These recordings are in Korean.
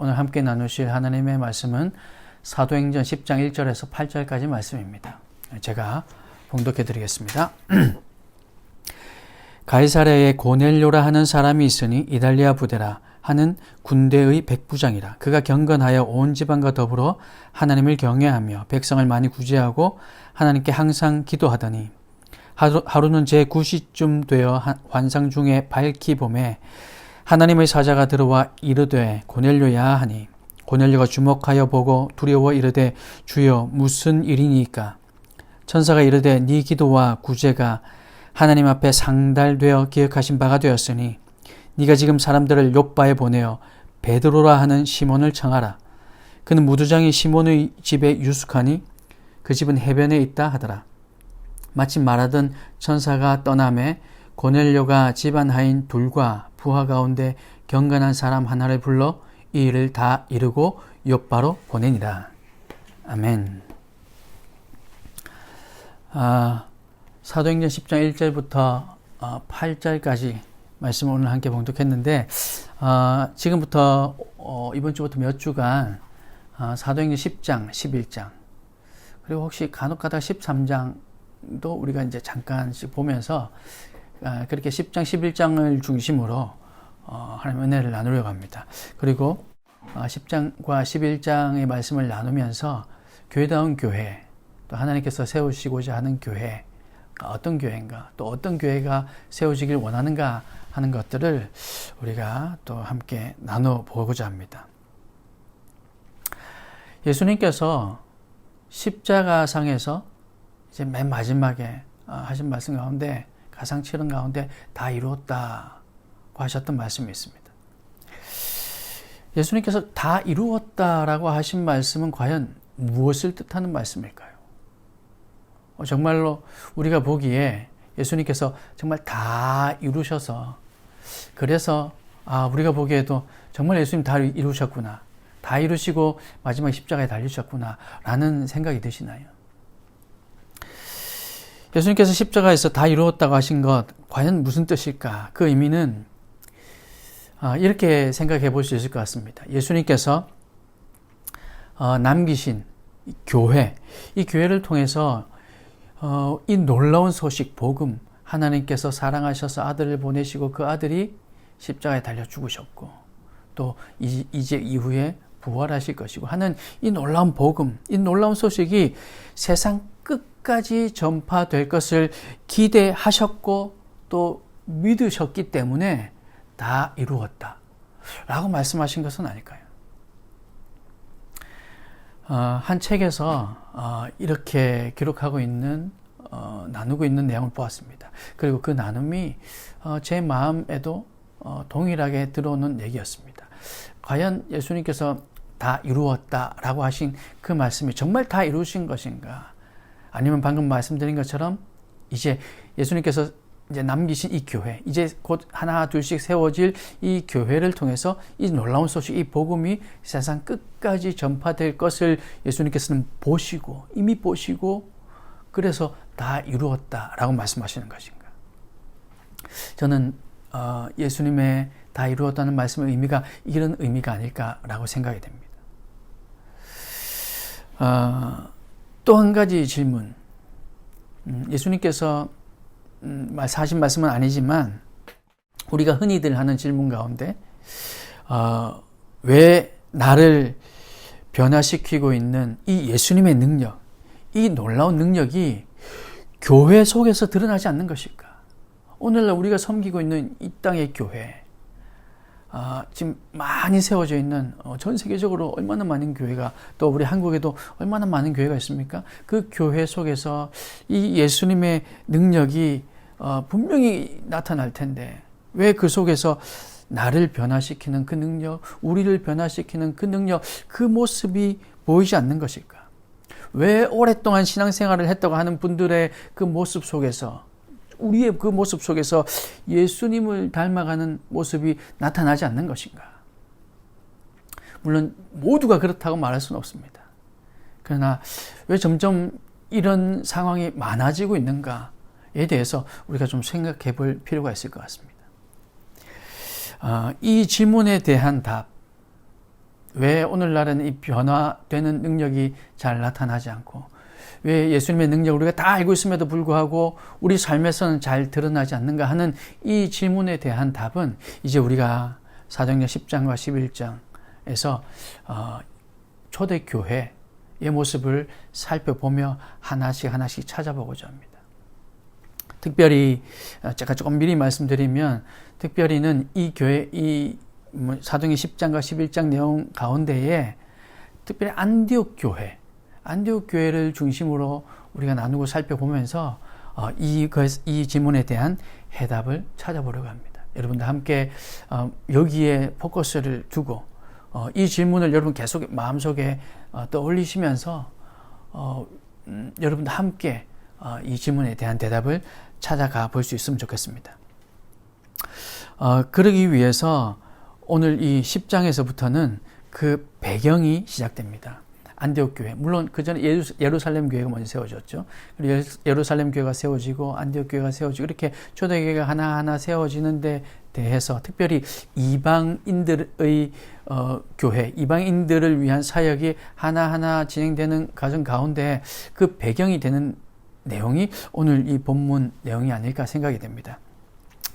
오늘 함께 나누실 하나님의 말씀은 사도행전 10장 1절에서 8절까지 말씀입니다. 제가 봉독해 드리겠습니다. 가이사랴에 고넬료라 하는 사람이 있으니 이달리아 부대라 하는 군대의 백부장이라. 그가 경건하여 온 지방과 더불어 하나님을 경외하며 백성을 많이 구제하고 하나님께 항상 기도하더니 하루는 제9시쯤 되어 환상 중에 밝히 봄에 하나님의 사자가 들어와 이르되 고넬료야 하니 고넬료가 주목하여 보고 두려워 이르되 주여 무슨 일이니까. 천사가 이르되 네 기도와 구제가 하나님 앞에 상달되어 기억하신 바가 되었으니 네가 지금 사람들을 욥바에 보내어 베드로라 하는 시몬을 청하라. 그는 무두장이 시몬의 집에 유숙하니 그 집은 해변에 있다 하더라. 마침 말하던 천사가 떠나매 고넬료가 집안 하인 둘과 부하 가운데 경건한 사람 하나를 불러 이 일을 다 이루고 욥바로 보내니라. 아멘. 사도행전 10장 1절부터 8절까지 말씀을 오늘 함께 봉독했는데 지금부터 이번 주부터 몇 주간 사도행전 10장, 11장 그리고 혹시 간혹 가다가 13장도 우리가 이제 잠깐씩 보면서 그렇게 10장, 11장을 중심으로 하나님의 은혜를 나누려고 합니다. 그리고 10장과 11장의 말씀을 나누면서 교회다운 교회, 또 하나님께서 세우시고자 하는 교회, 어떤 교회인가, 또 어떤 교회가 세워지길 원하는가 하는 것들을 우리가 또 함께 나눠보고자 합니다. 예수님께서 십자가상에서 이제 맨 마지막에 하신 말씀 가운데 가상칠언 가운데 다 이루었다고 하셨던 말씀이 있습니다. 예수님께서 다 이루었다라고 하신 말씀은 과연 무엇을 뜻하는 말씀일까요? 정말로 우리가 보기에 예수님께서 정말 다 이루셔서 그래서 우리가 보기에도 정말 예수님 다 이루셨구나, 다 이루시고 마지막 십자가에 달리셨구나 라는 생각이 드시나요? 예수님께서 십자가에서 다 이루었다고 하신 것 과연 무슨 뜻일까? 그 의미는 이렇게 생각해 볼 수 있을 것 같습니다. 예수님께서 남기신 교회, 이 교회를 통해서 이 놀라운 소식, 복음, 하나님께서 사랑하셔서 아들을 보내시고 그 아들이 십자가에 달려 죽으셨고 또 이제 이후에 부활하실 것이고 하는 이 놀라운 복음, 이 놀라운 소식이 세상 끝까지 전파될 것을 기대하셨고 또 믿으셨기 때문에 다 이루었다 라고 말씀하신 것은 아닐까요? 한 책에서 이렇게 기록하고 있는 나누고 있는 내용을 보았습니다. 그리고 그 나눔이 제 마음에도 동일하게 들어오는 얘기였습니다. 과연 예수님께서 다 이루었다라고 하신 그 말씀이 정말 다 이루신 것인가? 아니면 방금 말씀드린 것처럼 이제 예수님께서 이제 남기신 이 교회, 이제 곧 하나 둘씩 세워질 이 교회를 통해서 이 놀라운 소식, 이 복음이 세상 끝까지 전파될 것을 예수님께서는 이미 보시고 그래서 다 이루었다라고 말씀하시는 것인가? 저는 예수님의 다 이루었다는 말씀의 의미가 이런 의미가 아닐까라고 생각이 됩니다. 또 한 가지 질문. 예수님께서 하신 말씀은 아니지만 우리가 흔히들 하는 질문 가운데 왜 나를 변화시키고 있는 이 예수님의 능력, 이 놀라운 능력이 교회 속에서 드러나지 않는 것일까? 오늘날 우리가 섬기고 있는 이 땅의 교회, 지금 많이 세워져 있는 전 세계적으로 얼마나 많은 교회가, 또 우리 한국에도 얼마나 많은 교회가 있습니까? 그 교회 속에서 이 예수님의 능력이 분명히 나타날 텐데 왜 그 속에서 나를 변화시키는 그 능력, 우리를 변화시키는 그 능력, 그 모습이 보이지 않는 것일까? 왜 오랫동안 신앙생활을 했다고 하는 분들의 그 모습 속에서, 우리의 그 모습 속에서 예수님을 닮아가는 모습이 나타나지 않는 것인가? 물론 모두가 그렇다고 말할 수는 없습니다. 그러나 왜 점점 이런 상황이 많아지고 있는가에 대해서 우리가 좀 생각해 볼 필요가 있을 것 같습니다. 이 질문에 대한 답, 왜 오늘날은 이 변화되는 능력이 잘 나타나지 않고 왜 예수님의 능력을 우리가 다 알고 있음에도 불구하고 우리 삶에서는 잘 드러나지 않는가 하는 이 질문에 대한 답은 이제 우리가 사도행전 10장과 11장에서 초대교회의 모습을 살펴보며 하나씩 찾아보고자 합니다. 특별히 제가 조금 미리 말씀드리면 특별히는 이 교회 사도행전 10장과 11장 내용 가운데에 특별히 안디옥 교회를 중심으로 우리가 나누고 살펴보면서 이 질문에 대한 해답을 찾아보려고 합니다. 여러분들 함께 여기에 포커스를 두고 이 질문을 여러분 계속 마음속에 떠올리시면서 여러분들 함께 이 질문에 대한 대답을 찾아가 볼 수 있으면 좋겠습니다. 그러기 위해서 오늘 이 10장에서부터는 그 배경이 시작됩니다. 안디옥 교회. 물론 그 전에 예루살렘 교회가 먼저 세워졌죠. 그리고 예루살렘 교회가 세워지고 안디옥 교회가 세워지고 이렇게 초대교회가 하나하나 세워지는 데 대해서 특별히 이방인들의 교회, 이방인들을 위한 사역이 하나하나 진행되는 과정 가운데 그 배경이 되는 내용이 오늘 이 본문 내용이 아닐까 생각이 됩니다.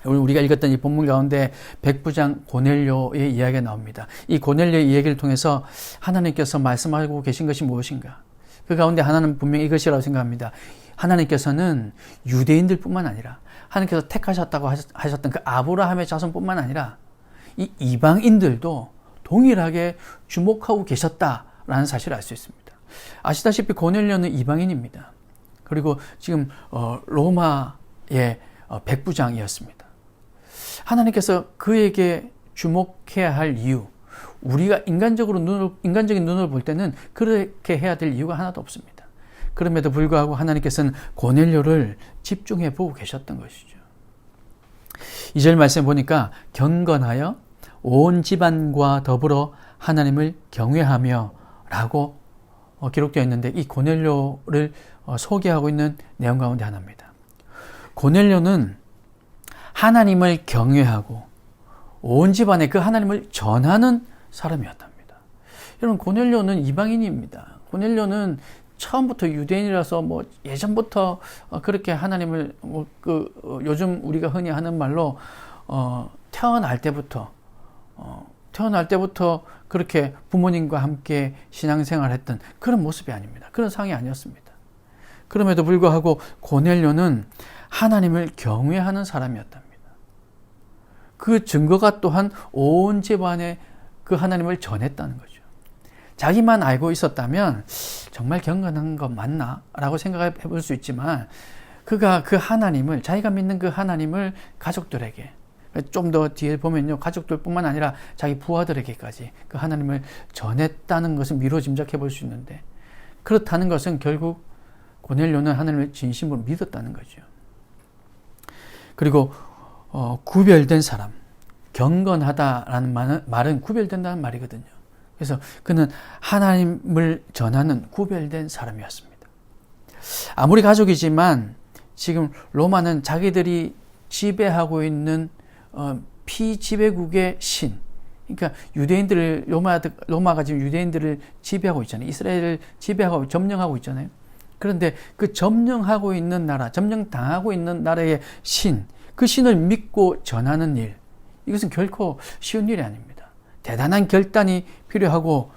오늘 우리가 읽었던 이 본문 가운데 백부장 고넬료의 이야기가 나옵니다. 이 고넬료의 이야기를 통해서 하나님께서 말씀하고 계신 것이 무엇인가? 그 가운데 하나는 분명히 이것이라고 생각합니다. 하나님께서는 유대인들뿐만 아니라 하나님께서 택하셨다고 하셨던 그 아브라함의 자손뿐만 아니라 이 이방인들도 동일하게 주목하고 계셨다라는 사실을 알 수 있습니다. 아시다시피 고넬료는 이방인입니다. 그리고 지금 로마의 백부장이었습니다. 하나님께서 그에게 주목해야 할 이유, 우리가 인간적인 눈을 볼 때는 그렇게 해야 될 이유가 하나도 없습니다. 그럼에도 불구하고 하나님께서는 고넬료를 집중해 보고 계셨던 것이죠. 2절 말씀에 보니까 경건하여 온 집안과 더불어 하나님을 경외하며 라고 기록되어 있는데 이 고넬료를 소개하고 있는 내용 가운데 하나입니다. 고넬료는 하나님을 경외하고 온 집안에 그 하나님을 전하는 사람이었답니다. 여러분, 고넬료는 이방인입니다. 고넬료는 처음부터 유대인이라서 예전부터 그렇게 하나님을 요즘 우리가 흔히 하는 말로 태어날 때부터 그렇게 부모님과 함께 신앙생활했던 그런 모습이 아닙니다. 그런 상이 아니었습니다. 그럼에도 불구하고 고넬료는 하나님을 경외하는 사람이었답니다. 그 증거가 또한 온 집안에 그 하나님을 전했다는 거죠. 자기만 알고 있었다면 정말 경건한 거 맞나? 라고 생각해 볼 수 있지만 그가 그 하나님을, 자기가 믿는 그 하나님을 가족들에게, 좀 더 뒤에 보면요, 가족들뿐만 아니라 자기 부하들에게까지 그 하나님을 전했다는 것은 미로 짐작해 볼 수 있는데, 그렇다는 것은 결국 고넬료는 하나님을 진심으로 믿었다는 거죠. 그리고 구별된 사람, 경건하다라는 말은 구별된다는 말이거든요. 그래서 그는 하나님을 전하는 구별된 사람이었습니다. 아무리 가족이지만 지금 로마는 자기들이 지배하고 있는 피지배국의 신, 그러니까 유대인들을, 로마가 지금 유대인들을 지배하고 있잖아요. 이스라엘을 지배하고 점령하고 있잖아요. 그런데 그 점령하고 있는 나라, 점령당하고 있는 나라의 신, 그 신을 믿고 전하는 일, 이것은 결코 쉬운 일이 아닙니다. 대단한 결단이 필요하고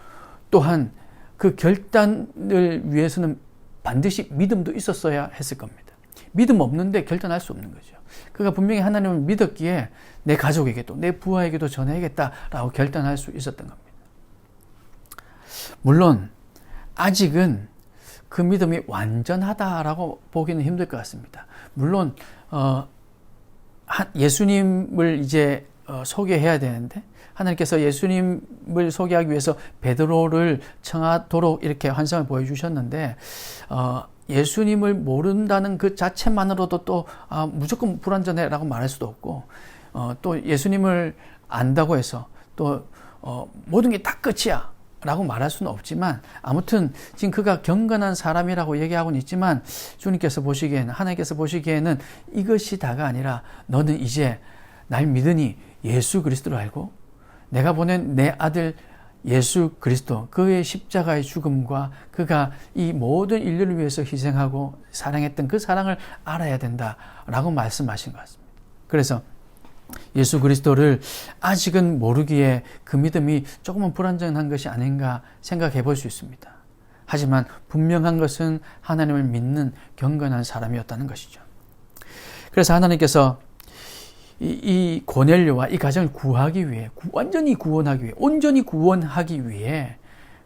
또한 그 결단을 위해서는 반드시 믿음도 있었어야 했을 겁니다. 믿음 없는데 결단할 수 없는 거죠. 그가 분명히 하나님을 믿었기에 내 가족에게도 내 부하에게도 전해야겠다라고 결단할 수 있었던 겁니다. 물론 아직은 그 믿음이 완전하다라고 보기는 힘들 것 같습니다. 물론 예수님을 이제 소개해야 되는데 하나님께서 예수님을 소개하기 위해서 베드로를 청하도록 이렇게 환상을 보여주셨는데 예수님을 모른다는 그 자체만으로도 또 무조건 불완전해라고 말할 수도 없고 또 예수님을 안다고 해서 또 모든 게 다 끝이야 라고 말할 수는 없지만 아무튼 지금 그가 경건한 사람이라고 얘기하고는 있지만 주님께서 보시기에는, 하나님께서 보시기에는 이것이 다가 아니라 너는 이제 날 믿으니 예수 그리스도를 알고 내가 보낸 내 아들 예수 그리스도 그의 십자가의 죽음과 그가 이 모든 인류를 위해서 희생하고 사랑했던 그 사랑을 알아야 된다라고 말씀하신 것 같습니다. 그래서 예수 그리스도를 아직은 모르기에 그 믿음이 조금은 불완전한 것이 아닌가 생각해 볼 수 있습니다. 하지만 분명한 것은 하나님을 믿는 경건한 사람이었다는 것이죠. 그래서 하나님께서 이 고넬료와 이 가정을 구하기 위해, 완전히 구원하기 위해, 온전히 구원하기 위해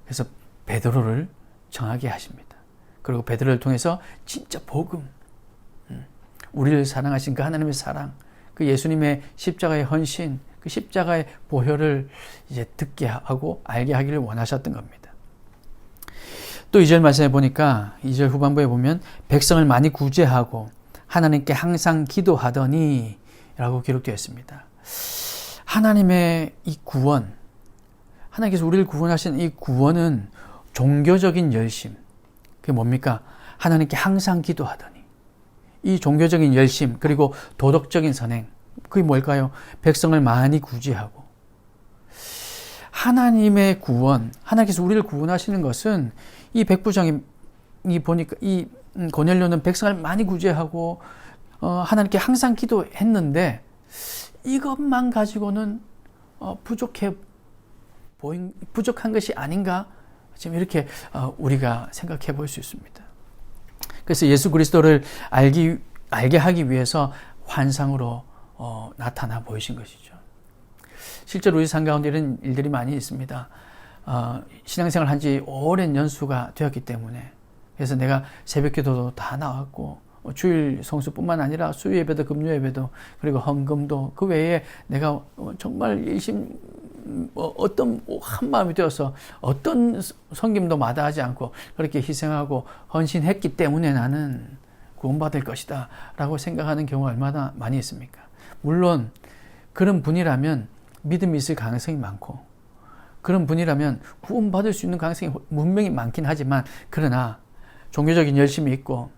그래서 베드로를 정하게 하십니다. 그리고 베드로를 통해서 진짜 복음, 우리를 사랑하신 그 하나님의 사랑, 그 예수님의 십자가의 헌신, 그 십자가의 보혈을 이제 듣게 하고 알게 하기를 원하셨던 겁니다. 또 2절 말씀해 보니까 2절 후반부에 보면 백성을 많이 구제하고 하나님께 항상 기도하더니 라고 기록되어 있습니다. 하나님의 이 구원, 하나님께서 우리를 구원하신 이 구원은 종교적인 열심, 그게 뭡니까? 하나님께 항상 기도하더니, 이 종교적인 열심 그리고 도덕적인 선행, 그게 뭘까요? 백성을 많이 구제하고, 하나님의 구원, 하나님께서 우리를 구원하시는 것은 이 백부장이 보니까 이 고넬료는 백성을 많이 구제하고 하나님께 항상 기도했는데 이것만 가지고는 부족한 것이 아닌가? 지금 이렇게 우리가 생각해 볼 수 있습니다. 그래서 예수 그리스도를 알게 하기 위해서 환상으로 나타나 보이신 것이죠. 실제로 우리 삶 가운데 이런 일들이 많이 있습니다. 신앙생활 한 지 오랜 연수가 되었기 때문에, 그래서 내가 새벽기도도 다 나왔고 주일 성수뿐만 아니라 수요 예배도 금요 예배도 그리고 헌금도 그 외에 내가 정말 열심히 어떤 한 마음이 되어서 어떤 섬김도 마다하지 않고 그렇게 희생하고 헌신했기 때문에 나는 구원받을 것이다 라고 생각하는 경우가 얼마나 많이 있습니까? 물론 그런 분이라면 믿음이 있을 가능성이 많고 그런 분이라면 구원받을 수 있는 가능성이 분명히 많긴 하지만, 그러나 종교적인 열심이 있고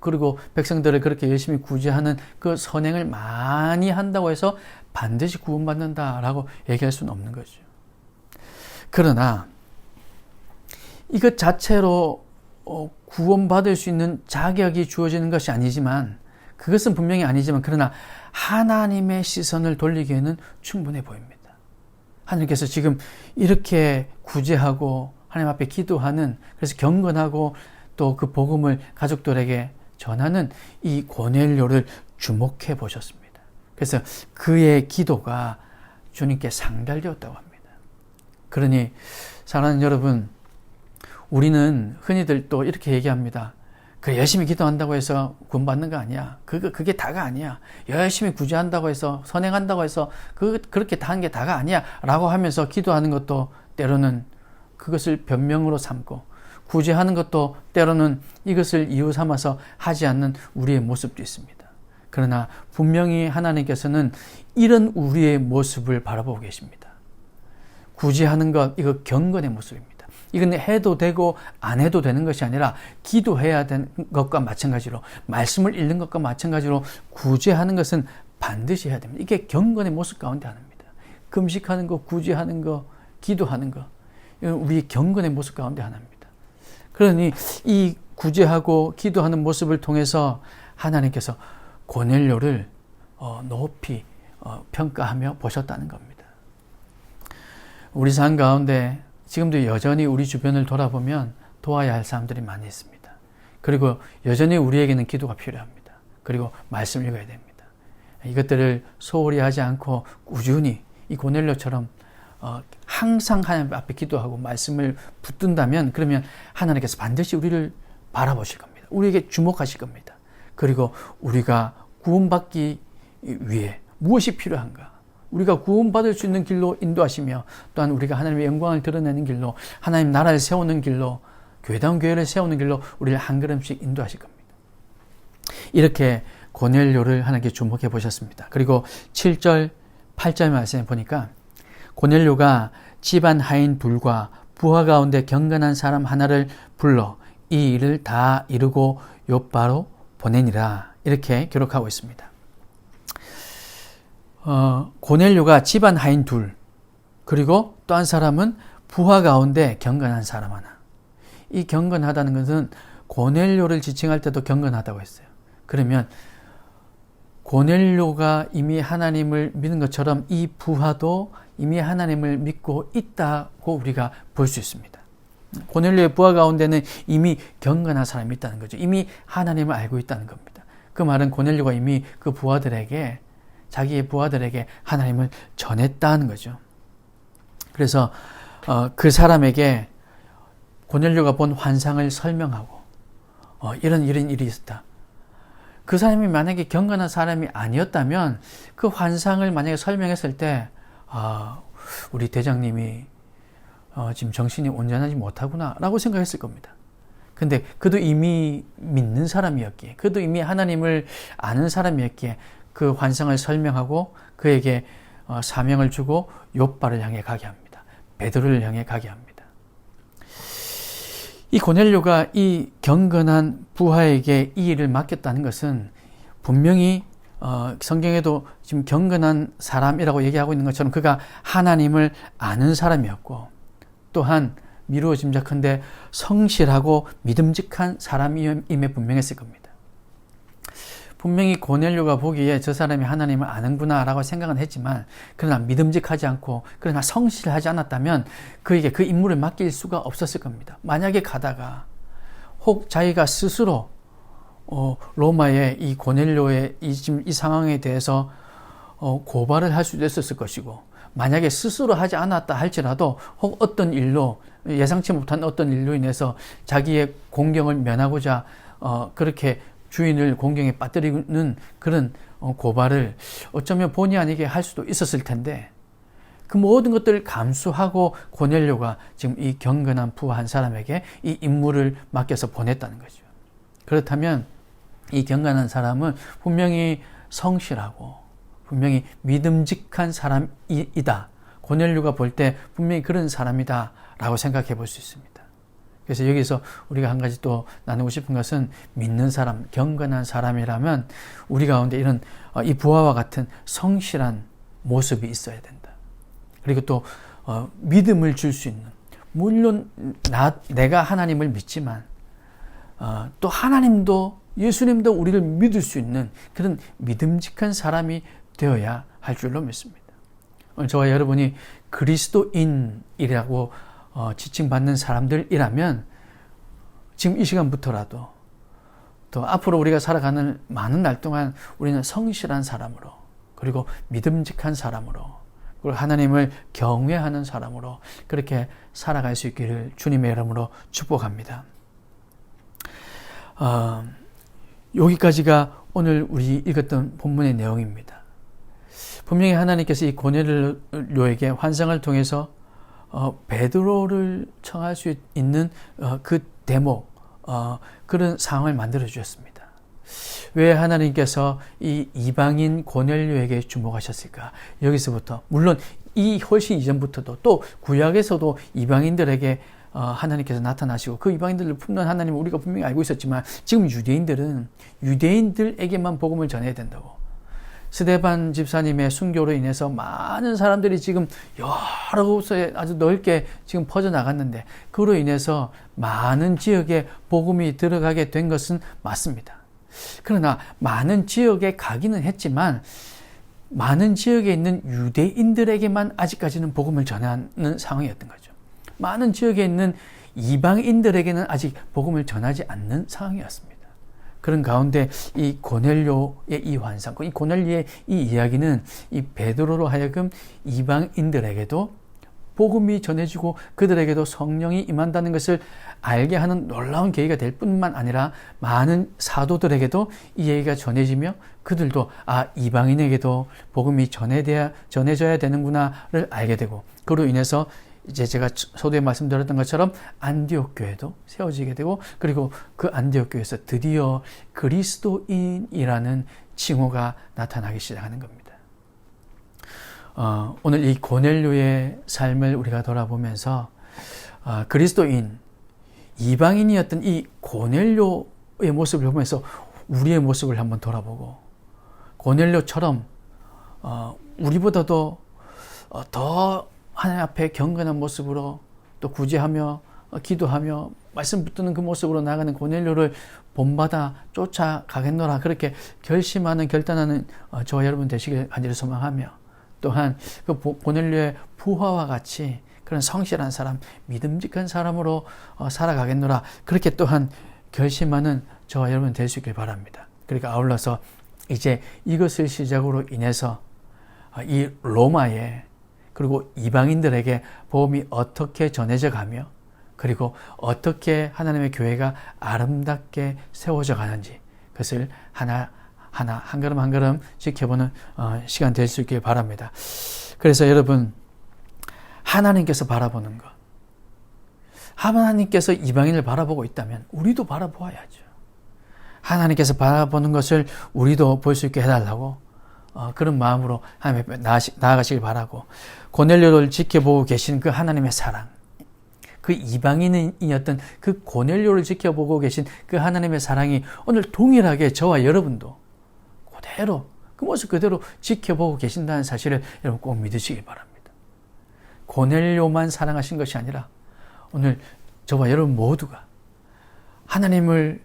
그리고 백성들을 그렇게 열심히 구제하는 그 선행을 많이 한다고 해서 반드시 구원받는다라고 얘기할 수는 없는 거죠. 그러나 이것 자체로 구원받을 수 있는 자격이 주어지는 것이 아니지만, 그것은 분명히 아니지만, 그러나 하나님의 시선을 돌리기에는 충분해 보입니다. 하나님께서 지금 이렇게 구제하고 하나님 앞에 기도하는, 그래서 경건하고 또 그 복음을 가족들에게 전하는 이 고넬료를 주목해 보셨습니다. 그래서 그의 기도가 주님께 상달되었다고 합니다. 그러니 사랑하는 여러분, 우리는 흔히들 또 이렇게 얘기합니다. 그 열심히 기도한다고 해서 구원받는 거 아니야. 그게 다가 아니야. 열심히 구제한다고 해서, 선행한다고 해서 그렇게 다 하는 게 다가 아니야 라고 하면서 기도하는 것도 때로는 그것을 변명으로 삼고, 구제하는 것도 때로는 이것을 이유 삼아서 하지 않는 우리의 모습도 있습니다. 그러나 분명히 하나님께서는 이런 우리의 모습을 바라보고 계십니다. 구제하는 것, 이거 경건의 모습입니다. 이건 해도 되고 안 해도 되는 것이 아니라 기도해야 되는 것과 마찬가지로, 말씀을 읽는 것과 마찬가지로 구제하는 것은 반드시 해야 됩니다. 이게 경건의 모습 가운데 하나입니다. 금식하는 거, 구제하는 거, 기도하는 거, 이건 우리의 경건의 모습 가운데 하나입니다. 그러니 이 구제하고 기도하는 모습을 통해서 하나님께서 고넬료를 높이 평가하며 보셨다는 겁니다. 우리 삶 가운데 지금도 여전히 우리 주변을 돌아보면 도와야 할 사람들이 많이 있습니다. 그리고 여전히 우리에게는 기도가 필요합니다. 그리고 말씀을 읽어야 됩니다. 이것들을 소홀히 하지 않고 꾸준히 이 고넬료처럼 항상 하나님 앞에 기도하고 말씀을 붙든다면, 그러면 하나님께서 반드시 우리를 바라보실 겁니다. 우리에게 주목하실 겁니다. 그리고 우리가 구원받기 위해 무엇이 필요한가, 우리가 구원받을 수 있는 길로 인도하시며, 또한 우리가 하나님의 영광을 드러내는 길로, 하나님 나라를 세우는 길로, 교회다운 교회를 세우는 길로 우리를 한 걸음씩 인도하실 겁니다. 이렇게 고넬료를 하나님께 주목해 보셨습니다. 그리고 7절, 8절 말씀에 보니까 고넬료가 집안 하인 둘과 부하 가운데 경건한 사람 하나를 불러 이 일을 다 이루고 요바로 보내니라, 이렇게 기록하고 있습니다. 고넬료가 집안 하인 둘, 그리고 또 한 사람은 부하 가운데 경건한 사람 하나. 이 경건하다는 것은 고넬료를 지칭할 때도 경건하다고 했어요. 그러면 고넬료가 이미 하나님을 믿는 것처럼 이 부하도 이미 하나님을 믿고 있다고 우리가 볼 수 있습니다. 고넬료의 부하 가운데는 이미 경건한 사람이 있다는 거죠. 이미 하나님을 알고 있다는 겁니다. 그 말은 고넬료가 이미 그 부하들에게, 자기의 부하들에게 하나님을 전했다는 거죠. 그래서 그 사람에게 고넬료가 본 환상을 설명하고 이런 일이 있었다. 그 사람이 만약에 경건한 사람이 아니었다면 그 환상을 만약에 설명했을 때 우리 대장님이 지금 정신이 온전하지 못하구나 라고 생각했을 겁니다. 근데 그도 이미 믿는 사람이었기에, 그도 이미 하나님을 아는 사람이었기에 그 환상을 설명하고 그에게 사명을 주고 욥바를 향해 가게 합니다. 베드로를 향해 가게 합니다. 이 고넬료가 이 경건한 부하에게 이 일을 맡겼다는 것은 분명히 성경에도 지금 경건한 사람이라고 얘기하고 있는 것처럼 그가 하나님을 아는 사람이었고, 또한 미루어 짐작컨대 성실하고 믿음직한 사람임에 분명했을 겁니다. 분명히 고넬료가 보기에 저 사람이 하나님을 아는구나 라고 생각은 했지만, 그러나 믿음직하지 않고 그러나 성실하지 않았다면 그에게 그 임무를 맡길 수가 없었을 겁니다. 만약에 가다가 혹 자기가 스스로 로마의 이 고넬료의 지금 이 상황에 대해서 고발을 할 수도 있었을 것이고, 만약에 스스로 하지 않았다 할지라도 혹 어떤 일로, 예상치 못한 어떤 일로 인해서 자기의 공경을 면하고자 그렇게 주인을 공경에 빠뜨리는 그런 고발을 어쩌면 본의 아니게 할 수도 있었을 텐데, 그 모든 것들을 감수하고 고넬료가 지금 이 경건한 부하 한 사람에게 이 임무를 맡겨서 보냈다는 거죠. 그렇다면 이 경건한 사람은 분명히 성실하고 분명히 믿음직한 사람이다. 고넬료가 볼 때 분명히 그런 사람이다 라고 생각해 볼 수 있습니다. 그래서 여기서 우리가 한 가지 또 나누고 싶은 것은, 믿는 사람, 경건한 사람이라면 우리 가운데 이런 이 부하와 같은 성실한 모습이 있어야 된다. 그리고 또 믿음을 줄 수 있는, 물론 내가 하나님을 믿지만 또 하나님도, 예수님도 우리를 믿을 수 있는 그런 믿음직한 사람이 되어야 할 줄로 믿습니다. 오늘 저와 여러분이 그리스도인이라고 지칭받는 사람들이라면 지금 이 시간부터라도, 또 앞으로 우리가 살아가는 많은 날 동안 우리는 성실한 사람으로, 그리고 믿음직한 사람으로, 그리고 하나님을 경외하는 사람으로 그렇게 살아갈 수 있기를 주님의 이름으로 축복합니다. 여기까지가 오늘 우리 읽었던 본문의 내용입니다. 분명히 하나님께서 이 고넬료에게 환상을 통해서 베드로를 청할 수 있는 그 대목, 그런 상황을 만들어 주셨습니다. 왜 하나님께서 이 이방인 고넬료에게 주목하셨을까? 여기서부터, 물론 이 훨씬 이전부터도, 또 구약에서도 이방인들에게 하나님께서 나타나시고 그 이방인들을 품는 하나님을 우리가 분명히 알고 있었지만, 지금 유대인들은 유대인들에게만 복음을 전해야 된다고. 스데반 집사님의 순교로 인해서 많은 사람들이 지금 여러 곳에 아주 넓게 지금 퍼져나갔는데, 그로 인해서 많은 지역에 복음이 들어가게 된 것은 맞습니다. 그러나 많은 지역에 가기는 했지만 많은 지역에 있는 유대인들에게만 아직까지는 복음을 전하는 상황이었던 거죠. 많은 지역에 있는 이방인들에게는 아직 복음을 전하지 않는 상황이었습니다. 그런 가운데 이 고넬료의 이 환상, 이 고넬료의 이 이야기는 이 베드로로 하여금 이방인들에게도 복음이 전해지고 그들에게도 성령이 임한다는 것을 알게 하는 놀라운 계기가 될 뿐만 아니라, 많은 사도들에게도 이 얘기가 전해지며 그들도 이방인에게도 복음이 전해져야 되는구나를 알게 되고, 그로 인해서 이제 제가 서두에 말씀드렸던 것처럼 안디옥 교회도 세워지게 되고, 그리고 그 안디옥 교회에서 드디어 그리스도인이라는 칭호가 나타나기 시작하는 겁니다. 오늘 이 고넬료의 삶을 우리가 돌아보면서 그리스도인, 이방인이었던 이 고넬료의 모습을 보면서 우리의 모습을 한번 돌아보고, 고넬료처럼 우리보다도 더 하나님 앞에 경건한 모습으로 또 구제하며 기도하며 말씀 붙드는 그 모습으로 나가는 고넬료를 본받아 쫓아가겠노라, 그렇게 결심하는 결단하는 저와 여러분 되시길 간절히 소망하며, 또한 그 고넬료의 부하와 같이 그런 성실한 사람, 믿음직한 사람으로 살아가겠노라, 그렇게 또한 결심하는 저와 여러분 될 수 있길 바랍니다. 그러니까 아울러서 이제 이것을 시작으로 인해서 이 로마에, 그리고 이방인들에게 복음이 어떻게 전해져 가며, 그리고 어떻게 하나님의 교회가 아름답게 세워져 가는지, 그것을 하나하나 한 걸음 한 걸음 지켜보는 시간 될 수 있길 바랍니다. 그래서 여러분, 하나님께서 바라보는 것, 하나님께서 이방인을 바라보고 있다면 우리도 바라보아야죠. 하나님께서 바라보는 것을 우리도 볼 수 있게 해달라고 그런 마음으로 하나님 앞에 나아가시길 바라고, 고넬료를 지켜보고 계신 그 하나님의 사랑, 그 이방인이었던 그 고넬료를 지켜보고 계신 그 하나님의 사랑이 오늘 동일하게 저와 여러분도 그대로, 그 모습 그대로 지켜보고 계신다는 사실을 여러분 꼭 믿으시길 바랍니다. 고넬료만 사랑하신 것이 아니라 오늘 저와 여러분 모두가 하나님을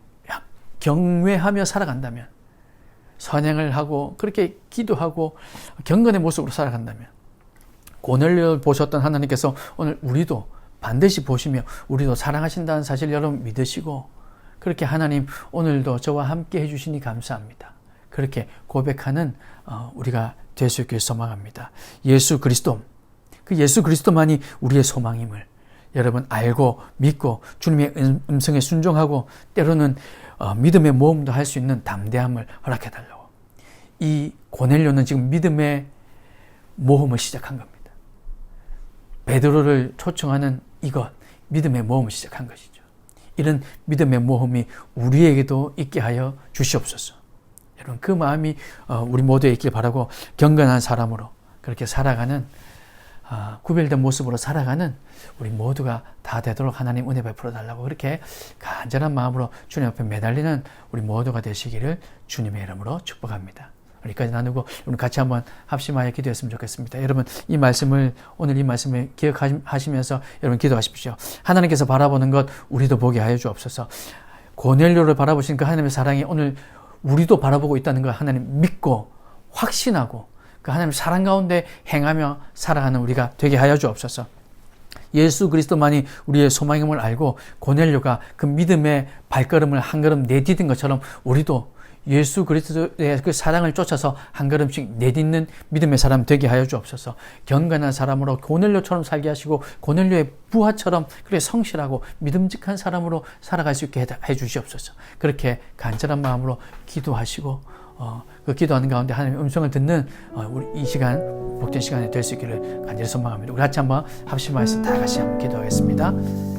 경외하며 살아간다면, 선행을 하고 그렇게 기도하고 경건의 모습으로 살아간다면, 고넬료를 보셨던 하나님께서 오늘 우리도 반드시 보시며 우리도 사랑하신다는 사실 여러분 믿으시고, 그렇게 하나님 오늘도 저와 함께 해주시니 감사합니다, 그렇게 고백하는 우리가 될 수 있길 소망합니다. 예수 그리스도, 그 예수 그리스도만이 우리의 소망임을 여러분 알고 믿고 주님의 음성에 순종하고 때로는 믿음의 모험도 할 수 있는 담대함을 허락해달라고. 이 고넬료는 지금 믿음의 모험을 시작한 겁니다. 베드로를 초청하는 이것, 믿음의 모험을 시작한 것이죠. 이런 믿음의 모험이 우리에게도 있게 하여 주시옵소서. 여러분, 그 마음이 우리 모두에 있길 바라고, 경건한 사람으로 그렇게 살아가는, 구별된 모습으로 살아가는 우리 모두가 다 되도록 하나님 은혜 베풀어 달라고, 그렇게 간절한 마음으로 주님 앞에 매달리는 우리 모두가 되시기를 주님의 이름으로 축복합니다. 여기까지 나누고 오늘 같이 한번 합심하여 기도했으면 좋겠습니다. 여러분, 오늘 이 말씀을 기억하시면서 여러분 기도하십시오. 하나님께서 바라보는 것 우리도 보게 하여 주옵소서. 고넬료를 바라보신 그 하나님의 사랑이 오늘 우리도 바라보고 있다는 걸 하나님 믿고 확신하고 그 하나님의 사랑 가운데 행하며 살아가는 우리가 되게 하여 주옵소서. 예수 그리스도만이 우리의 소망임을 알고 고넬료가 그 믿음의 발걸음을 한 걸음 내디딘 것처럼 우리도 예수 그리스도의 그 사랑을 쫓아서 한 걸음씩 내딛는 믿음의 사람 되게 하여 주옵소서. 경건한 사람으로 고넬료처럼 살게 하시고 고넬료의 부하처럼 그렇게 성실하고 믿음직한 사람으로 살아갈 수 있게 해 주시옵소서. 그렇게 간절한 마음으로 기도하시고 그 기도하는 가운데 하나님의 음성을 듣는 우리 이 시간 복된 시간이 될 수 있기를 간절히 소망합니다. 우리 같이 한번 합심하여서 다 같이 한번 기도하겠습니다.